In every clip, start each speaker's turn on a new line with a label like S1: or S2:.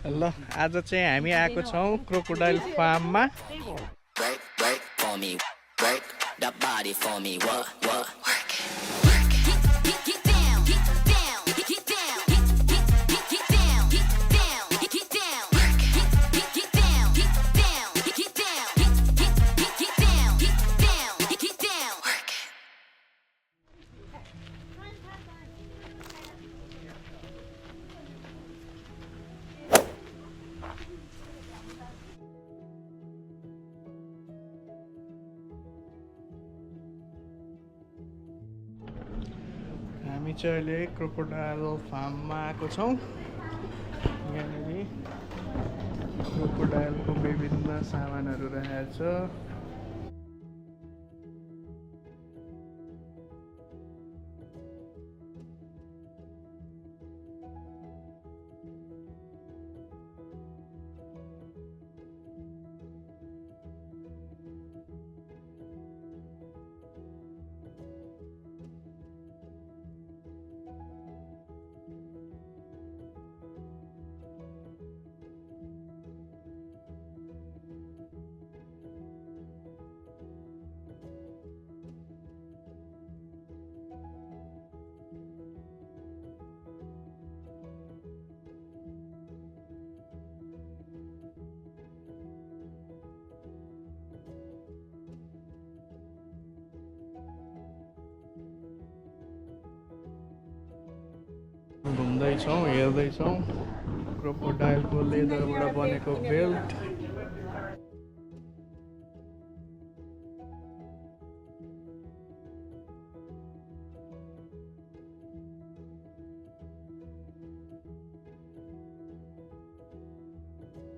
S1: ल आज चाहिँ हामी आएको छौँ क्रोकोडाइल फार्ममा। हामी चाहिँ अहिले क्रोकोडाइल फार्ममा आएको छौँ। यहाँनिर क्रोकोडाइलको विभिन्न सामानहरू राखेको छ। घुम्दैछौँ, हेर्दैछौँ क्रोकोडाइलको लेदरबाट बनेको बेल्ट।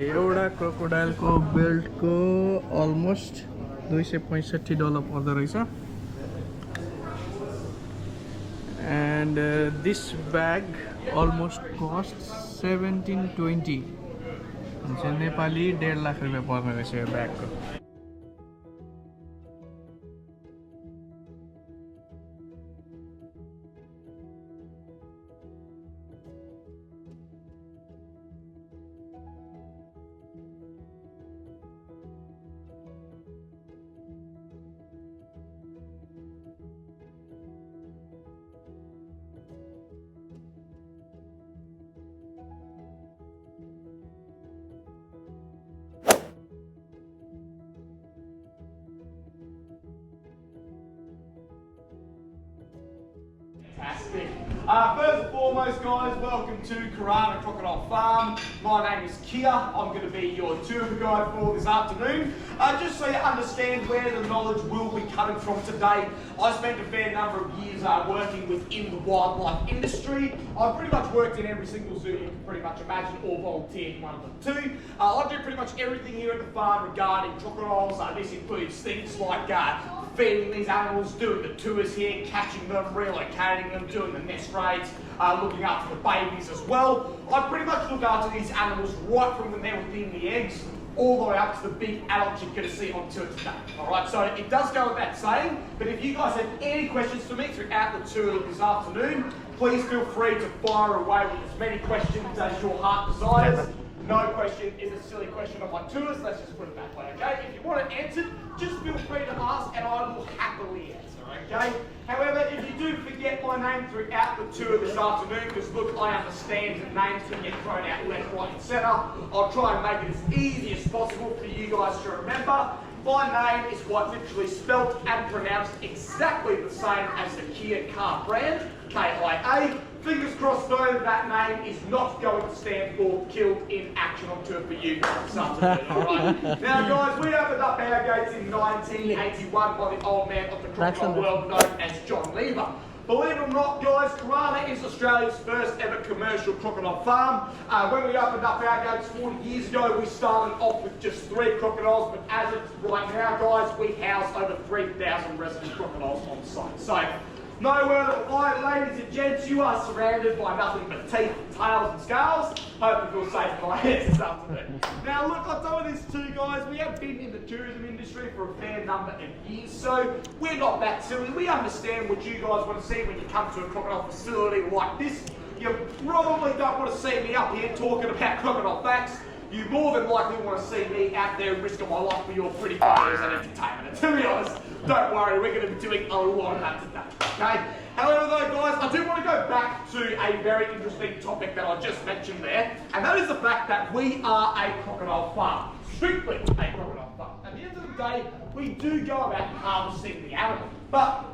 S1: एउटा क्रोकोडाइलको बेल्टको अलमोस्ट $265 पर्दो रहेछ। And this bag almost costs 1720. Nepali 1.5 lakh रुपियाँ पर्ने रहेछ यो ब्यागको।
S2: Fantastic. First and foremost, guys, welcome to Koorana Crocodile Farm. My name is Kia. I'm going to be your tour guide for this afternoon. Just so you understand where the knowledge will be coming from today, I spent a fair number of years working within the wildlife industry. I've pretty much worked in every single zoo you can pretty much imagine, or volunteered in one of them too. I do pretty much everything here at the farm regarding crocodiles. This includes things like feeding these animals, doing the tours here, catching them, relocating them, doing the nest raids, looking after the babies as well. I pretty much look after these animals right from when they're within the eggs all the way up to the big adults you're going to see on tour today. Alright, so it does go without saying, but if you guys have any questions for me throughout the tour this afternoon, please feel free to fire away with as many questions as your heart desires. No question is a silly question on my tours, let's just put it that way, okay? If you want it answered, just feel free to ask and I will happily answer, okay? However, if you do forget my name throughout the tour this afternoon, because look, I understand that names can get thrown out left, right and centre, I'll try and make it as easy as possible for you guys to remember. My name is quite literally spelt and pronounced exactly the same as the Kia car brand, K-I-A. Fingers crossed though, that name is not going to stand for killed in action on tour for you guys this afternoon, alright? Now guys, we opened up our gates in 1981 by the old man of the crocodile world known as John Lever. Believe it or not, guys, Koorana is Australia's first ever commercial crocodile farm. When we opened up our gates 40 years ago, we started off with just 3 crocodiles, but as it's right now, guys, we house over 3,000 resident crocodiles on site. So, no word of a lie, ladies and gents, you are surrounded by nothing but teeth, tails and scales. Hope you feel safe in my hands this afternoon. Now look, I'll tell you this too guys, we have been in the tourism industry for a fair number of years, so we're not that silly. We understand what you guys want to see when you come to a crocodile facility like this. you probably don't want to see me up here talking about crocodile facts. You more than likely want to see me out there risking my life for your pretty photos and entertainment. And to be honest, don't worry, we're going to be doing a lot of that today. Okay? However though, guys, I do want to go back to a very interesting topic that I just mentioned there, and that is the fact that we are a crocodile farm. Strictly a crocodile farm. At the end of the day, we do go about harvesting the animal. But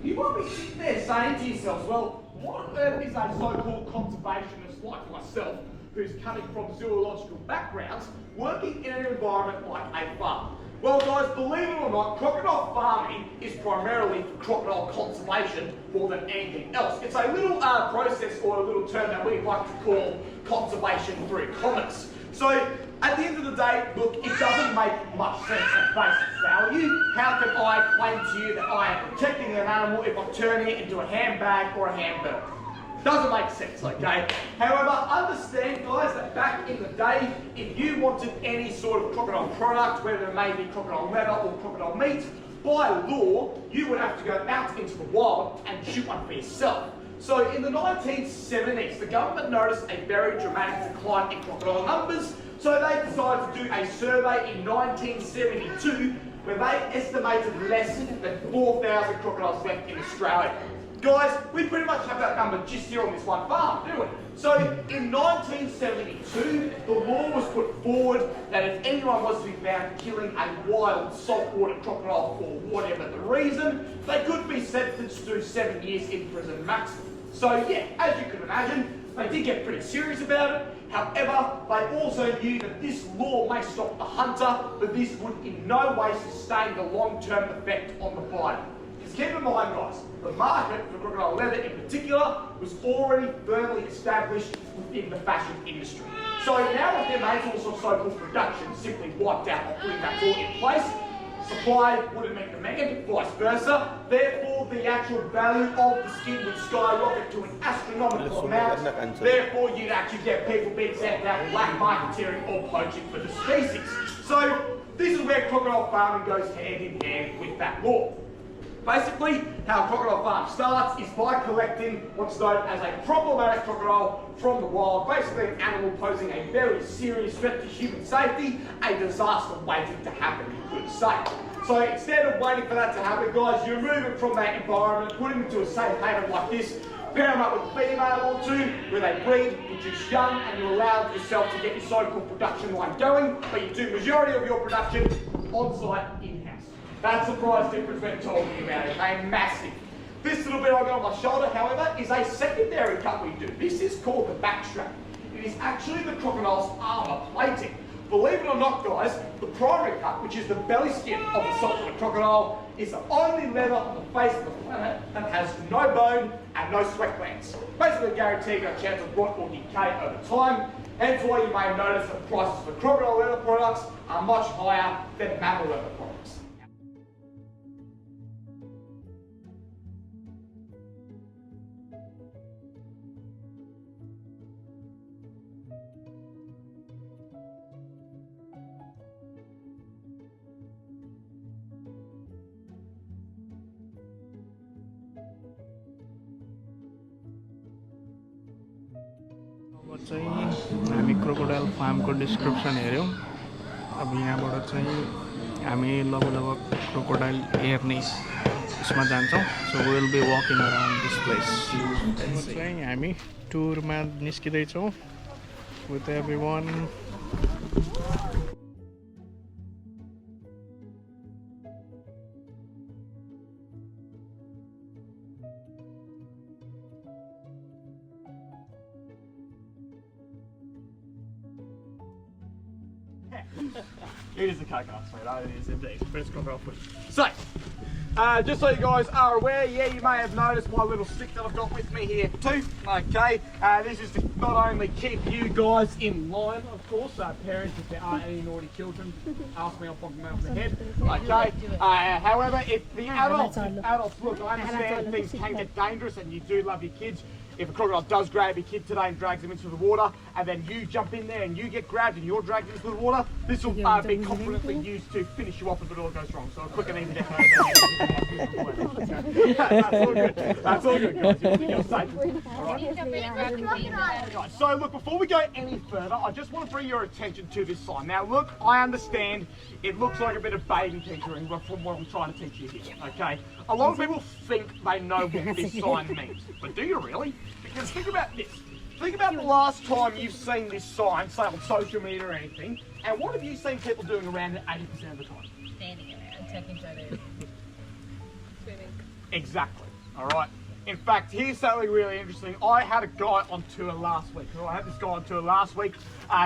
S2: you might be sitting there saying to yourselves, well, what on earth is a so-called conservationist like myself, who's coming from zoological backgrounds, working in an environment like a farm? Well guys, believe it or not, crocodile farming is primarily for crocodile conservation more than anything else. It's a little process or a little term that we like to call conservation through commerce. So at the end of the day, look, it doesn't make much sense at face value. How can I claim to you that I am protecting an animal if I'm turning it into a handbag or a hamburger? Doesn't make sense, okay? However, understand, guys, that back in the day, if you wanted any sort of crocodile product, whether it may be crocodile leather or crocodile meat, by law, you would have to go out into the wild and shoot one for yourself. So in the 1970s, the government noticed a very dramatic decline in crocodile numbers, so they decided to do a survey in 1972 where they estimated less than 4,000 crocodiles left in Australia. Guys, we pretty much have that number just here on this one farm, don't we? So in 1972, the law was put forward that if anyone was to be found killing a wild saltwater crocodile for whatever the reason, they could be sentenced to 7 years in prison maximum. So yeah, as you can imagine, they did get pretty serious about it. However, they also knew that this law may stop the hunter, but this would in no way sustain the long-term effect on the fighter. Because keep in mind, guys, the market for crocodile leather in particular was already firmly established within the fashion industry. So now with their maintenance of so-called production simply wiped out by putting that law in place, supply wouldn't meet demand, vice versa. Therefore, the actual value of the skin would skyrocket to an astronomical amount. Therefore, you'd actually get people being sent out black marketeering or poaching for the species. So this is where crocodile farming goes hand in hand with that law. Basically, how a crocodile farm starts is by collecting what's known as a problematic crocodile from the wild, basically an animal posing a very serious threat to human safety, a disaster waiting to happen, you could say. So instead of waiting for that to happen, guys, you remove it from that environment, put them into a safe haven like this, pair them up with a female or two, where they breed, produce young, and you allow yourself to get your so-called production line going, but you do majority of your production on-site in-house. That's the price difference we're talking about, okay? Massive. This little bit I got on my shoulder, however, is a secondary cut we do. This is called the backstrap. It is actually the crocodile's armour plating. Believe it or not, guys, the primary cut, which is the belly skin of the saltwater crocodile, is the only leather on the face of the planet that has no bone and no sweat glands. Basically guaranteeing a chance of rot or decay over time. Hence why you may notice that prices for crocodile leather products are much higher than mammal leather products.
S1: अब चाहिँ हामी crocodile फार्मको description हेऱ्यौँ। अब यहाँबाट चाहिँ हामी लगभग crocodile हेर्ने यसमा जान्छौँ। So we will be walking around this place. चाहिँ हामी टुरमा निस्किँदैछौँ with everyone.
S2: It is the coconut, sweetheart. It is indeed. First crocodile footage. So, just so you guys are aware, yeah, you may have noticed my little stick that I've got with me here too. Okay, this is to not only keep you guys in line, of course, parents, if there are any naughty children, ask me, I'll pop them out of the head. Okay, however, if the adults, look, I understand things can get dangerous and you do love your kids. If a crocodile does grab your kid today and drags them into the water and then you jump in there and you get grabbed and you're dragged into the water, this will be confidently used to finish you off if it all goes wrong. So a quick and easy death. That's all good. That's all good, guys. You're safe. All right. So look, before we go any further, I just want to bring your attention to this sign. Now look, I understand it looks like a bit of baby tinkering from what I'm trying to teach you here, okay? A lot of people think they know what this sign means, but do you really? Because think about this. Think about the last time you've seen this sign, say on social media or anything, and what have you seen people doing around it 80% of the time?
S3: Standing around, taking photos. Swimming.
S2: Exactly, all right? In fact, here's something really interesting. I had a guy on tour last week. I had this guy on tour last week.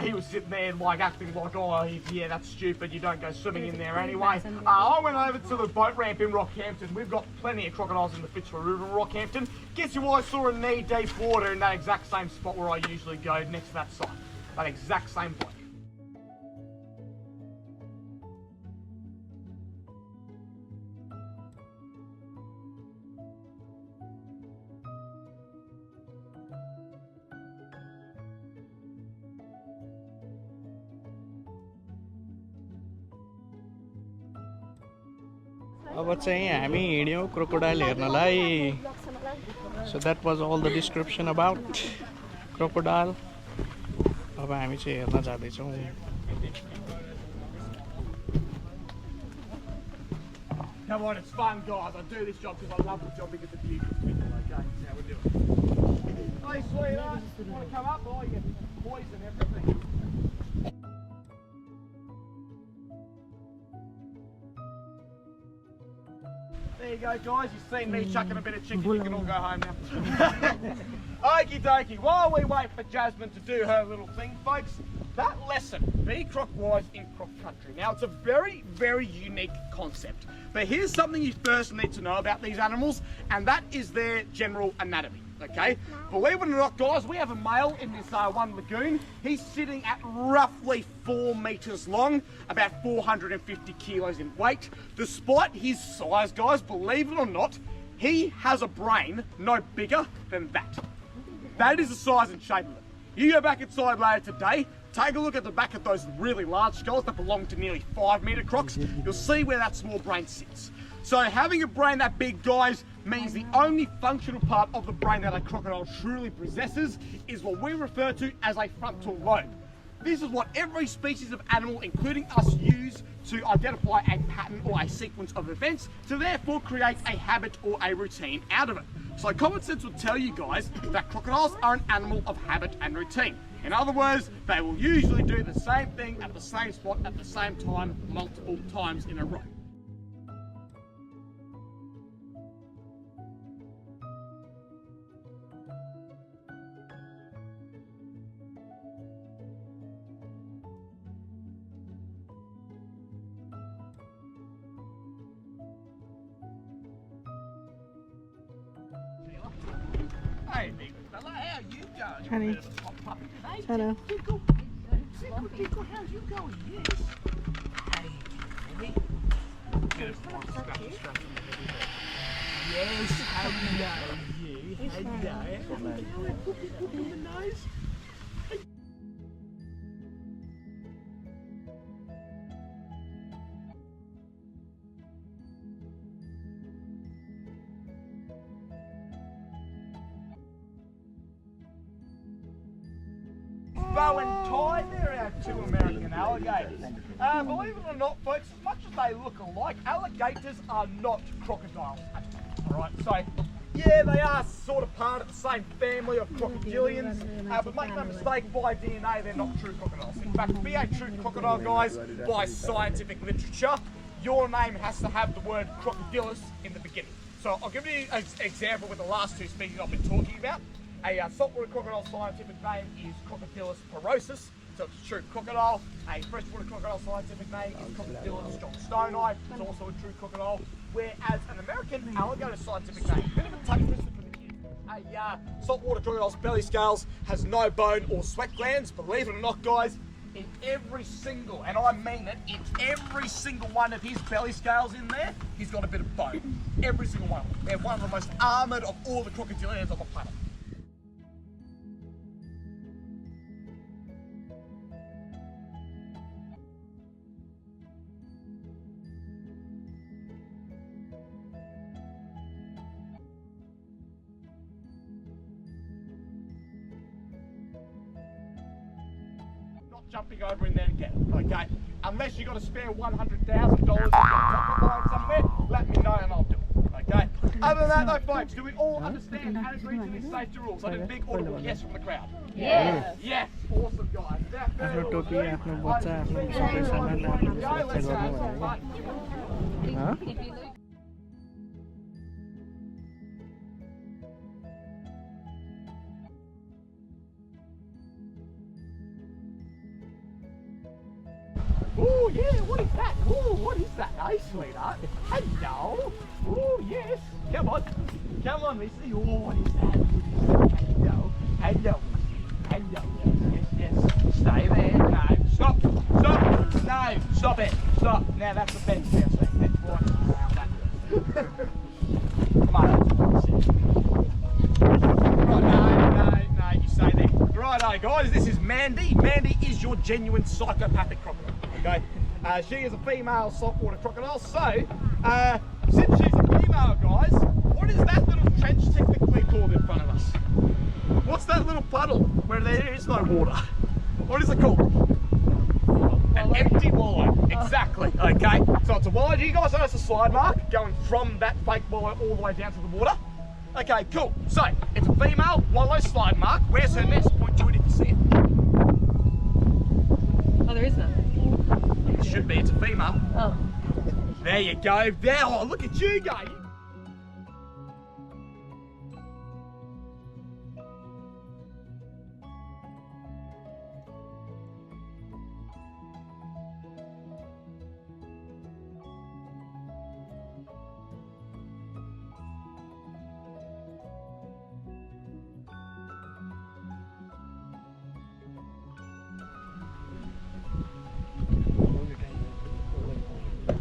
S2: He was sitting there like acting like, oh, yeah, that's stupid. You don't go swimming in there anyway. I went over to the boat ramp in Rockhampton. We've got plenty of crocodiles in the Fitzroy River in Rockhampton. Guess who I saw in knee-deep water in that exact same spot where I usually go next to that sign? That exact same bloke.
S1: अब चाहिँ हामी हिँड्यौँ crocodile हेर्नलाई so that was all the description about crocodile अब हामी चाहिँ हेर्न जाँदैछौँ
S2: Come on, it's fun, guys. I do this job because I love the job because of you. Okay, that's how we do it. Hey, sweetheart, you want to come up? Oh, you get poison everything. There you go, guys. You've seen me chucking a bit of chicken. You can all go home now. Okie dokie. While we wait for Jasmine to do her little thing, folks, that lesson, be croc-wise in croc country. Now, it's a very, very unique concept. But here's something you first need to know about these animals, and that is their general anatomy. Okay, believe it or not, guys, we have a male in this one lagoon. He's sitting at roughly 4 meters long, about 450 kilos in weight. Despite his size, guys, believe it or not, he has a brain no bigger than that. That is the size and shape of it. You go back inside later today, take a look at the back of those really large skulls that belong to nearly 5-meter crocs. You'll see where that small brain sits. So having a brain that big, guys, means the only functional part of the brain that a crocodile truly possesses is what we refer to as a frontal lobe. This is what every species of animal, including us, use to identify a pattern or a sequence of events to therefore create a habit or a routine out of it. So common sense will tell you guys that crocodiles are an animal of habit and routine. In other words, they will usually do the same thing at the same spot at the same time multiple times in a row. Hey, big fella, how you going?
S1: Honey.
S2: You're a bit of a hot puppy today.
S1: Hello.
S2: Tickle. Tickle, tickle, how's you going? Yes. Hey, baby. Get a small scratchy. Yes, hello, you. Hello. Poop in the nose. Bow and tie, they're our 2 American alligators. Believe it or not, folks, as much as they look alike, alligators are not crocodiles at all. Alright, so yeah, they are sort of part of the same family of crocodilians, but make no mistake, by DNA, they're not true crocodiles. In fact, to be a true crocodile, guys, by scientific literature, your name has to have the word crocodilus in the beginning. So I'll give you an example with the last 2 species I've been talking about. A saltwater crocodile scientific name is Crocodilus porosus, so it's a true crocodile. A freshwater crocodile scientific name is Crocodilus johnstonii, it's also a true crocodile. Whereas an American alligator scientific name, bit of a tongue twister for the kids. A saltwater crocodile's belly scales has no bone or sweat glands. Believe it or not, guys, in every single, and I mean it, in every single one of his belly scales in there, he's got a bit of bone. Every single one of them. They're one of the most armoured of all the crocodilians on the planet. jumping over in there to get it, okay? Unless you got to spare $100,000 to somewhere, let me know and I'll do it, okay? Other than that though, folks, do we all understand and agree to these safety rules? I did a big audible yes from the crowd.
S3: Yes.
S2: Yes, awesome guys.
S1: आफ्नो टोपी आफ्नो बच्चा आफ्नो सबै सामानलाई आफूले सुरक्षा गर्नु भयो
S3: If you look
S2: Oh yeah, what is that? Oh, what is that? Hey, sweetheart. Hello. Oh yes. Come on, Missy. Oh, what is that? Hello. Hello. Yes. Stay there. No, stop. No, stop it. Stop. Now that's the fence now, see. That's right around that. Come on. Right, no, you stay there. Righto, guys, this is Mandy. Mandy is your genuine psychopathic crocodile. Okay, she is a female saltwater crocodile. So, since she's a female, guys, what is that little trench technically called in front of us? What's that little puddle where there is no water? What is it called? An empty wallow. Exactly. Okay, so it's a wallow. Do you guys know it's a slide mark going from that fake wallow all the way down to the water? Okay, cool. So, it's a female wallow slide mark. Where's her nest? Point to it if you see it.
S3: Oh, there is none.
S2: It should be, it's a female.
S3: Oh.
S2: There you go. There, oh, look at you go.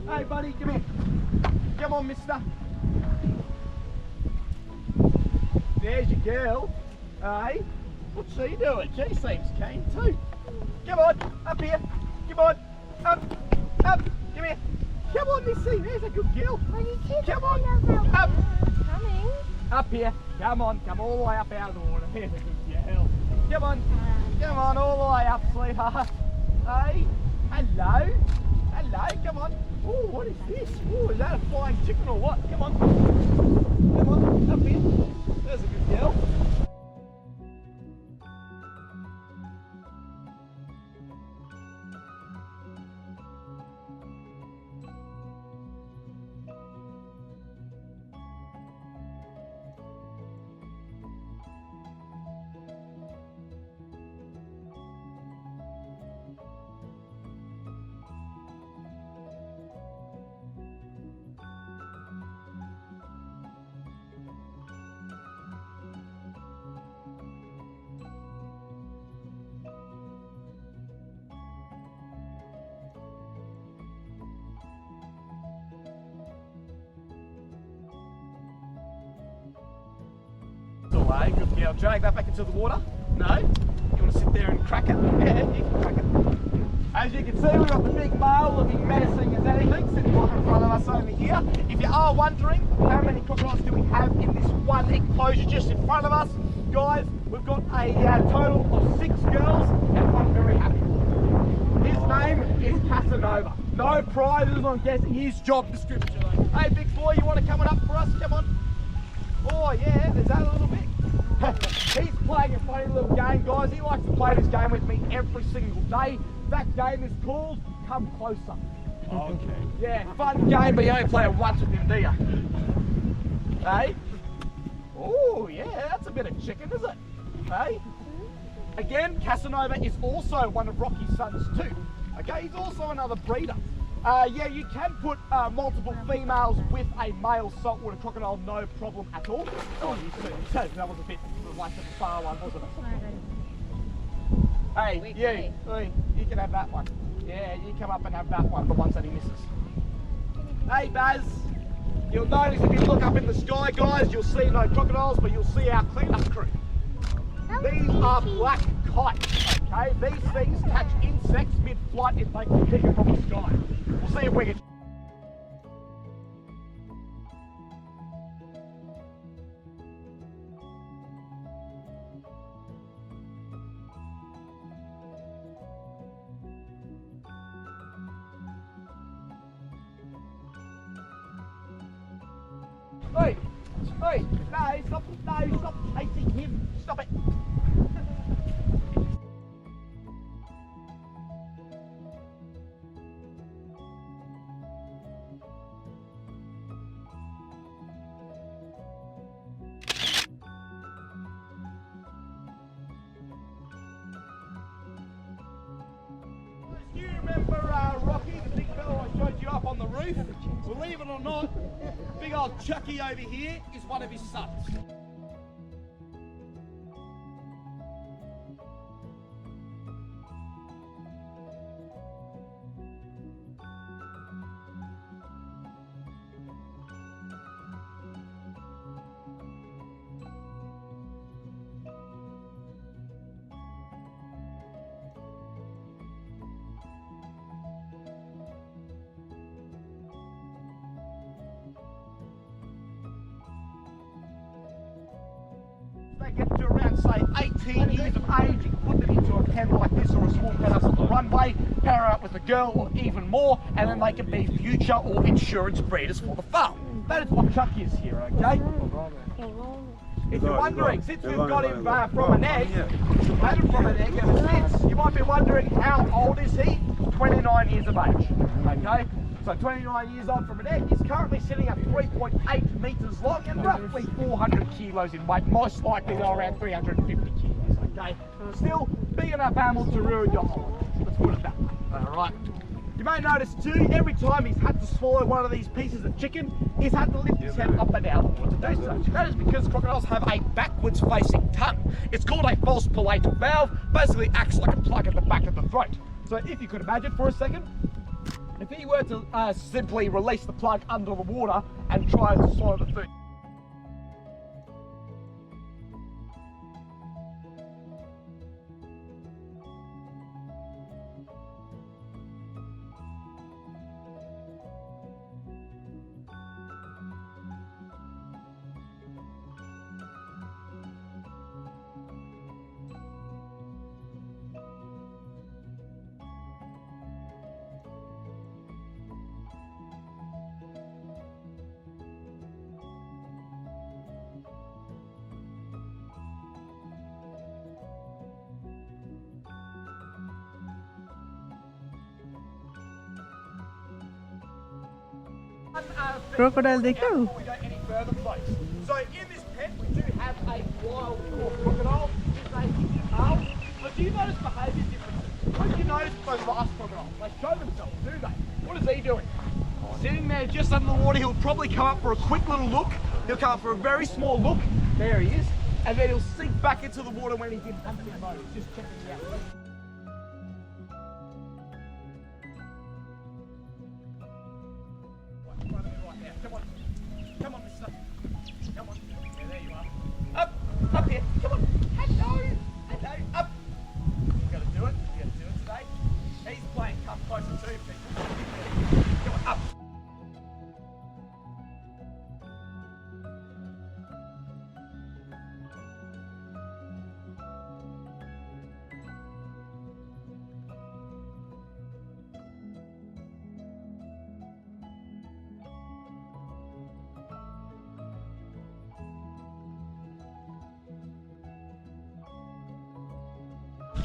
S2: Hey buddy, come here. Come on, mister. There's your girl. Hey, what's she doing? She seems keen too. Come on, up here. Come on, up. Come here. Come on, Missy. There's a good girl. Come on, up.
S3: Coming.
S2: Up here. Come on, come all the way up out of the water. There's a good girl. Come on, all the way up, sweetheart. Hey, hello. Hello, come on. Oh, what is this? Oh, is that a flying chicken or what? Come on, up here. There's a good girl. Away, good girl. Drag that back into the water. No? You want to sit there and crack it? Yeah, you can crack it. As you can see, we've got the big male looking menacing as anything sitting right in front of us over here. If you are wondering how many crocodiles do we have in this one enclosure just in front of us, guys, we've got a total of 6 girls and one very happy boy. His name is Casanova. No prizes on guessing his job description. Hey, big boy, you want to come on up for us? Come on. Oh yeah, there's that a little bit. He's playing a funny little game, guys. He likes to play this game with me every single day. That game is called Come Closer. Okay. Yeah, fun game, but you only play it once with him, do you? Hey? Oh yeah, that's a bit of chicken, is it? Hey? Again, Casanova is also one of Rocky's sons too. Okay, he's also another breeder. Yeah, you can put multiple females with a male saltwater crocodile, no problem at all. Oh, you said that was a bit like the far one, wasn't it? Hey, you can have that one. Yeah, you come up and have that one, the ones that he misses. Hey, Baz, you'll notice if you look up in the sky, guys, you'll see no crocodiles, but you'll see our cleanup crew. These are black kites, okay? These things catch insects mid-flight if they can pick it from the sky. We'll see if we can... Oi! Oi! No, stop chasing him! Stop it! Do you remember Rocky, the big fella I showed you up on the roof? Believe it or not, big old Chucky over here is one of his sons. They get to around, say, 18 years of age, you can put them into a pen like this or a small pen up on the runway, pair out with a girl or even more, and then they can be future or insurance breeders for the farm. That is what Chuck is here, okay? If you're wondering, since we've got him from an egg, had him from an egg ever since, you might be wondering how old is he? 29 years of age, okay? So 29 years old from an egg, he's currently sitting at 3.8 metres long and roughly 400 kilos in weight, most likely though around 350 kilos, okay? Still, big enough animal to ruin your holiday, let's put it that way, alright? You may notice too, every time he's had to swallow one of these pieces of chicken, he's had to lift his head up and down to do such. That is because crocodiles have a backwards facing tongue. It's called a false palatal valve, basically acts like a plug at the back of the throat. So if you could imagine for a second, if he were to simply release the plug under the water and try to swallow the food.
S3: Crocodile देखो?
S2: Before we go any further, please. So in this pen we do have a wild crocodile. It's a owl. But do you notice behaviour differences? What do you notice with those last crocodiles? They show themselves, do they? What is he doing? Sitting there just under the water, he'll probably come up for a quick little look. He'll come up for a very small look. There he is. And then he'll sink back into the water when he's in hunting mode. He's just checking it out. Come on. Come on, mister. Come on. Yeah, there you are. Up here. Come on. Hello. Up. You gotta do it. You gotta do it today. He's playing come closer too, people. Come on, up.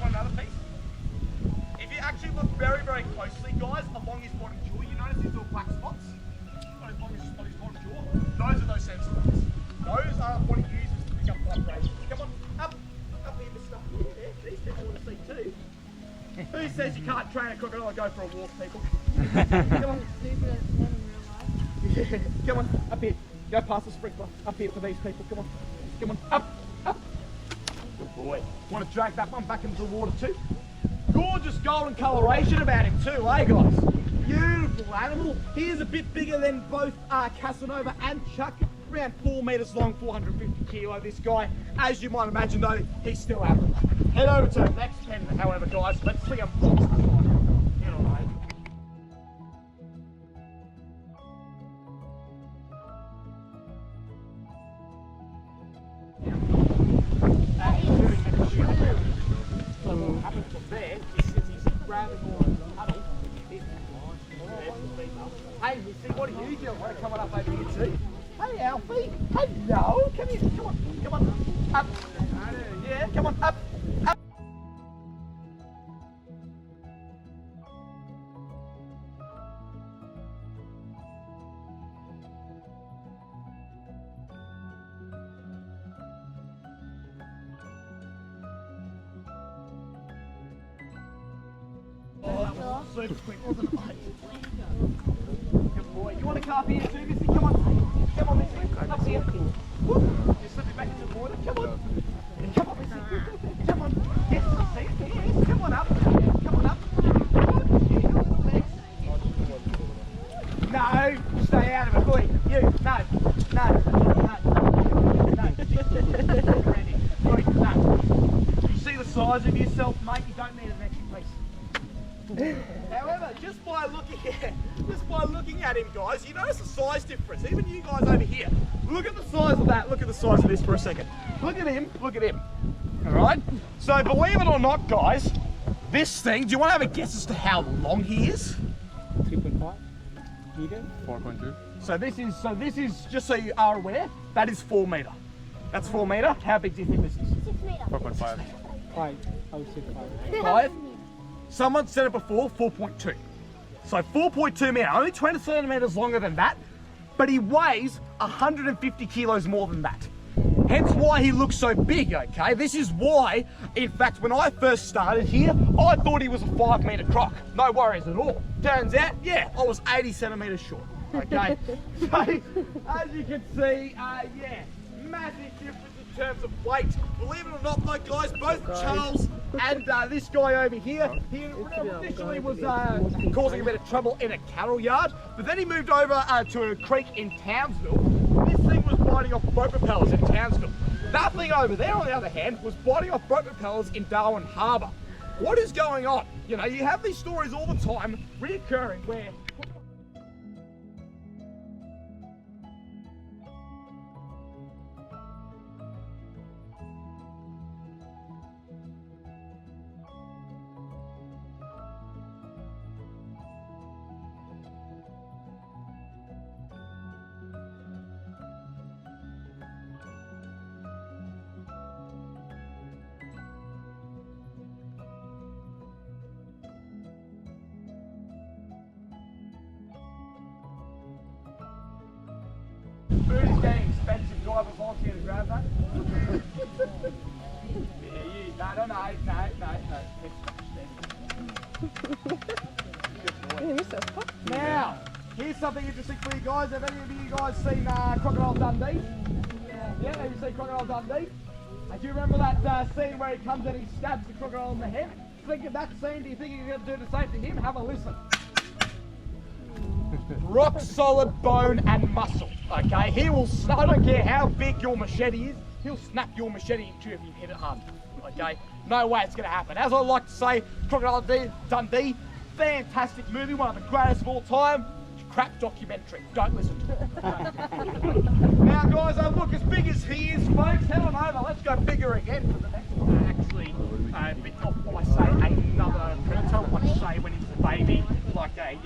S2: Another piece. If you actually look very, very closely, guys, along his bottom jaw, you notice these little black spots on his bottom jaw. Those are those sensor spots. Those are what he uses to pick up vibrations. Come on, up here, mister. Yeah, these people want to see too. Who says you can't train a crocodile and go for a walk, people? Come on. Yeah. Come on, up here. Go past the sprinkler. Up here for these people. Come on. Come on, up. Good boy. Want to drag that one back into the water too? Gorgeous golden coloration about him too, eh guys? Beautiful animal. He is a bit bigger than both Casanova and Chuck. Around 4 metres long, 450 kilo. This guy, as you might imagine though, he's still average. Head over to the next pen, however, guys. Let's see a monster fight. Get on, mate. What happens from there is he's grabbing more on the puddle. Hey, you see what are you doing? Want to come on up over here too? Hey, Alfie. Hello. Come here. Come on. Come on. Up. Yeah, come on. Up. Up. Super quick, wasn't it, mate? Good boy. You want to come up here too, Missy? Come on. Come on, Missy. Up here. Whoop. Just slip it back into the water. Come on. Come on, Missy. Come on. Yes, see it. Yes. Come on up. Come on up. Come on. Yeah, your little legs. No. Stay out of it, boy. You. No. No. No. Ready. Boy, no. You see the size of yourself, mate? You don't need an extra piece. However, just by looking at him, guys, you notice the size difference. Even you guys over here, look at the size of that. Look at the size of this for a second. Look at him. Look at him. All right. So, believe it or not, guys, this thing. Do you want to have a guess as to how long he is?
S3: 3.5 meters.
S4: 4.2.
S2: So this is just so you are aware. That is 4 meter. That's 4 meter. How big do you think this is?
S5: 6 meters.
S4: 4.5.
S3: 5. I would say 5.
S2: 5. Someone said it before, 4.2. So 4.2 meter, only 20 centimeters longer than that, but he weighs 150 kilos more than that. Hence why he looks so big, okay? This is why, in fact, when I first started here, I thought he was a 5 meter croc. No worries at all. Turns out, yeah, I was 80 centimeters short, okay? So, as you can see, yeah, massive difference in terms of weight. Believe it or not, though, guys, both Charles and this guy over here, he initially was causing a bit of trouble in a cattle yard, but then he moved over to a creek in Townsville. This thing was biting off boat propellers in Townsville. That thing over there, on the other hand, was biting off boat propellers in Darwin Harbour. What is going on? You know, you have these stories all the time reoccurring where food is getting expensive. Do I have a volunteer to grab that? Yeah, you. No. Good boy. Now, here's something interesting for you guys. Have any of you guys seen Crocodile Dundee? Yeah, have you seen Crocodile Dundee? Do you remember that scene where he comes and he stabs the crocodile in the head? Think of that scene. Do you think you're going to do the same to him? Have a listen. Rock solid bone and muscle, okay? He will, I don't care how big your machete is, he'll snap your machete in two if you hit it hard, okay? No way it's going to happen. As I like to say, Crocodile Dundee, fantastic movie, one of the greatest of all time. Crap documentary, don't listen to it. Now guys, look, as big as he is, folks, head on over, let's go bigger again for the next one. Actually, I say another predator, what I say when it's a baby, like a,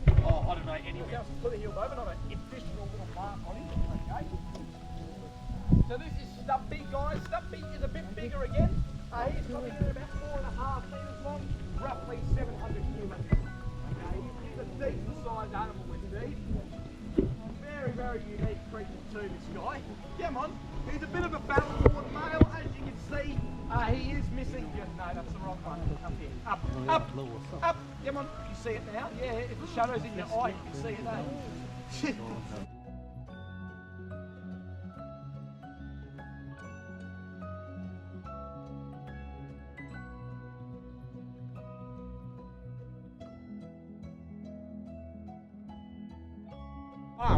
S2: I don't know, anything else. Put a heel over, not an additional little mark on him. Okay. So this is Stumpy, guys. Stumpy is a bit bigger again. He's probably about 4.5 meters long, roughly 700 kilos. Okay, he's a decent sized animal indeed. Very, very unique creature too, this guy. Come on. He's a bit of a battle-born male, as you can see. He is missing. No, that's the wrong one. Up here. Up. Up. Come on. You see it now? Yeah, if the shadow's in your eye, you can see it now.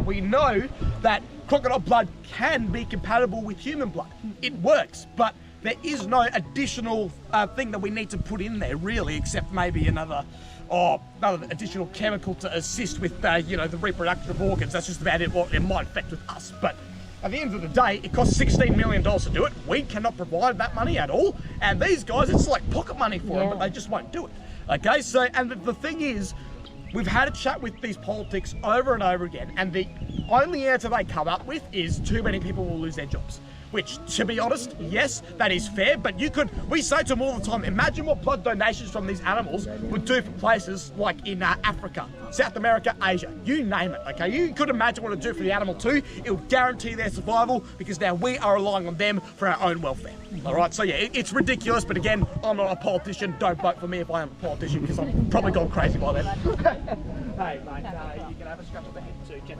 S2: We know that crocodile blood can be compatible with human blood. It works, but there is no additional thing that we need to put in there, really, except maybe another additional chemical to assist with, the reproduction of organs. That's just about it. What it might affect with us, but at the end of the day, it costs $16 million to do it. We cannot provide that money at all, and these guys, it's like pocket money for them, but they just won't do it. Okay, so, and the thing is, we've had a chat with these politics over and over again, and the only answer they come up with is too many people will lose their jobs. Which, to be honest, yes, that is fair, but we say to them all the time, imagine what blood donations from these animals would do for places like in Africa, South America, Asia, you name it, okay? You could imagine what it would do for the animal too. It would guarantee their survival because now we are relying on them for our own welfare, all right? So yeah, it's ridiculous, but again, I'm not a politician. Don't vote for me if I am a politician because I'm probably gone crazy by then. Hey, mate, you can have a scratch on the head too, Jen.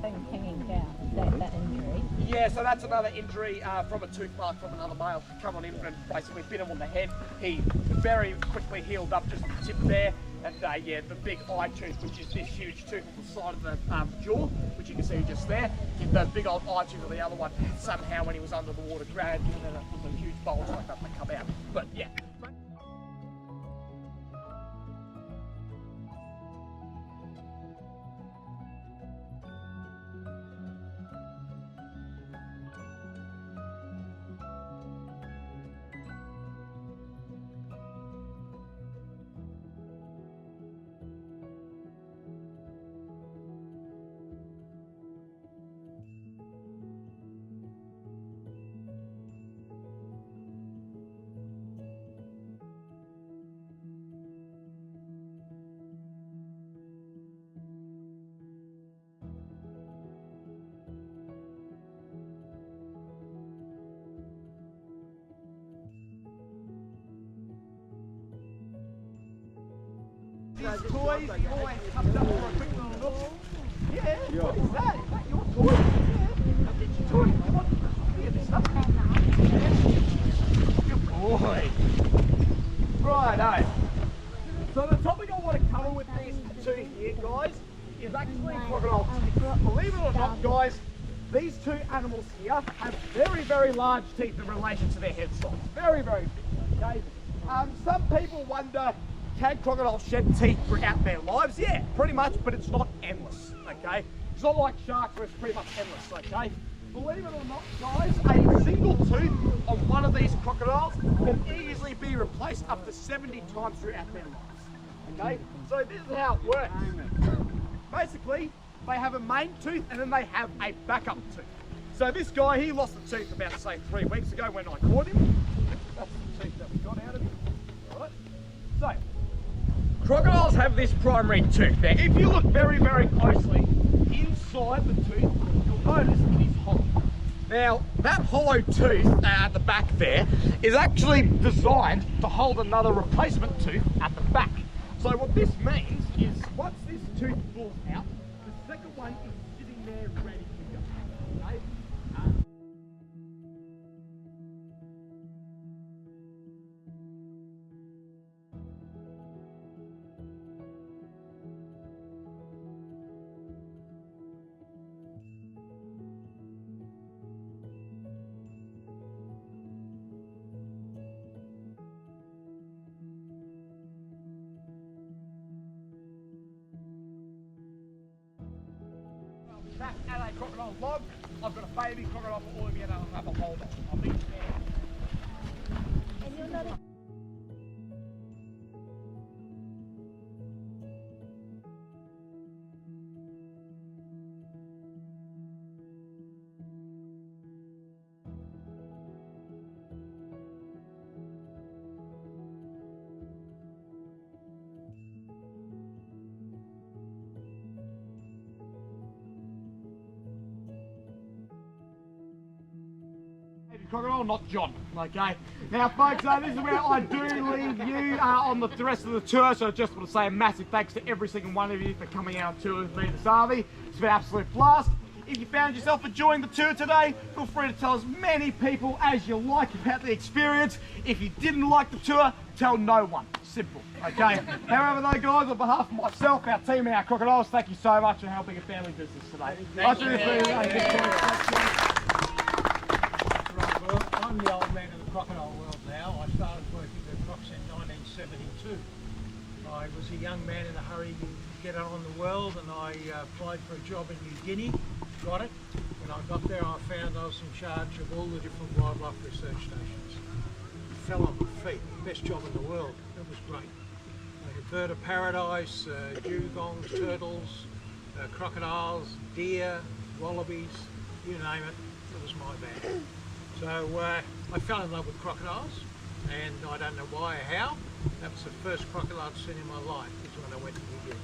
S4: Thing hanging down, that injury.
S2: Yeah, so that's another injury from a tooth mark from another male. Come on in and basically bit him on the head. He very quickly healed up just the tip there. And yeah, the big eye tooth, which is this huge tooth on the side of the jaw, which you can see just there. The big old eye tooth of the other one, somehow when he was under the water, grabbed and then it was a huge bulge like that come out. But yeah. These toys, he always comes up for a quick little look. Yeah, what is that? Is that your toy? Yeah, I'll get your toy. Come on, look at this stuff. Good boy. Righto. So the topic I want to cover with these two here, guys, is actually crocodile teeth. Believe it or not, guys, these two animals here have very, very large teeth in relation to their head size. Very, very big, okay? Some people wonder, can crocodiles shed teeth throughout their lives? Yeah, pretty much, but it's not endless, okay? It's not like sharks where it's pretty much endless, okay? Believe it or not, guys, a single tooth on one of these crocodiles can easily be replaced up to 70 times throughout their lives, okay? So this is how it works. Basically, they have a main tooth and then they have a backup tooth. So this guy, he lost a tooth about, say, 3 weeks ago when I caught him. That's the tooth that we got out of him, all right? So, crocodiles have this primary tooth. Now, if you look very, very closely inside the tooth, you'll notice it is hollow. Now, that hollow tooth at the back there is actually designed to hold another replacement tooth at the back. So what this means is once this tooth falls out, the second one is sitting there ready to go. Okay? Back at a crocodile log, I've got a baby crocodile for all of you and I'll have a hold on. I'll be there.
S4: And you'll notice.
S2: Crocodile, not John, okay? Now folks, this is where I do leave you on the rest of the tour, so I just want to say a massive thanks to every single one of you for coming out on tour with me this Arvy. It's been an absolute blast. If you found yourself enjoying the tour today, feel free to tell as many people as you like about the experience. If you didn't like the tour, tell no one. Simple, okay? However though guys, on behalf of myself, our team and our crocodiles, thank you so much for helping a family business today.
S3: Thank you. Well, I'm the old man of the crocodile world now. I started working with crocs in 1972. I was a young man in a hurry to get out on the world, and I applied for a job in New Guinea, got it. When I got there I found I was in charge of all the different wildlife research stations. Fell on my feet, best job in the world, it was great. bird of paradise, dugongs, turtles, crocodiles, deer, wallabies, you name it, it was my bag. So I fell in love with crocodiles, and I don't know why or how. That was the first crocodile I'd seen in my life, is when I went to New Guinea.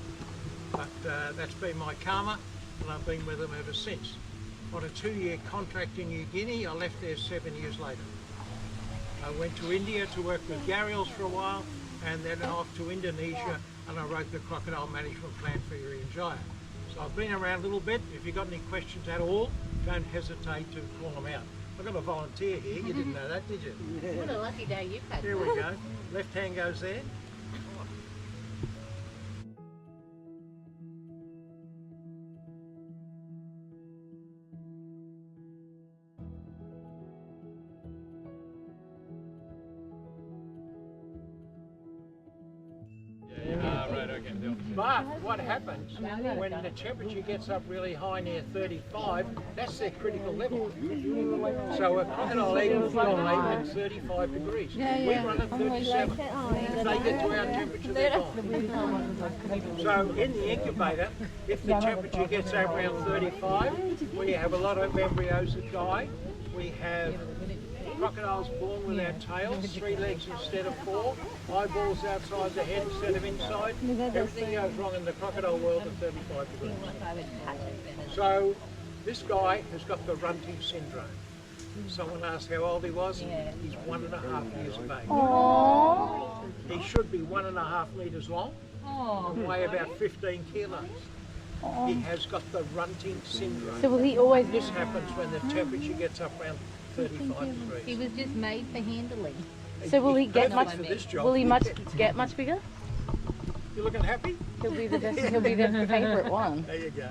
S3: But that's been my karma, and I've been with them ever since. On a 2-year contract in New Guinea, I left there 7 years later. I went to India to work with gharials for a while, and then off to Indonesia, and I wrote the crocodile management plan for Irian Jaya. So I've been around a little bit. If you've got any questions at all, don't hesitate to call them out. I've got a volunteer here, you didn't know that, did you?
S4: What a lucky day you've had.
S3: There we go. Left hand goes there. But what happens when the temperature gets up really high near 35, that's their critical level. So a crocodile egg will die at 35 degrees. We run at 37. If they get to our temperature, they're gone. So in the incubator, if the temperature gets up around 35, we have a lot of embryos that die. We have crocodiles born without tails, 3 legs instead of 4, eyeballs outside the head instead of inside. Everything goes wrong in the crocodile world at 35 degrees. So this guy has got the runting syndrome. Someone asked how old he was. He's 1.5 years of age.
S4: Aww.
S3: He should be 1.5 metres long and weigh about 15 kilos. He has got the runting syndrome.
S4: So will he always...
S3: This happens when the temperature gets up around 35 degrees.
S4: He was just made for handling.
S5: So will he get much?
S3: For this job.
S5: Will he get much bigger?
S3: You looking happy?
S5: He'll be the best. He'll be the favourite one.
S3: There you go.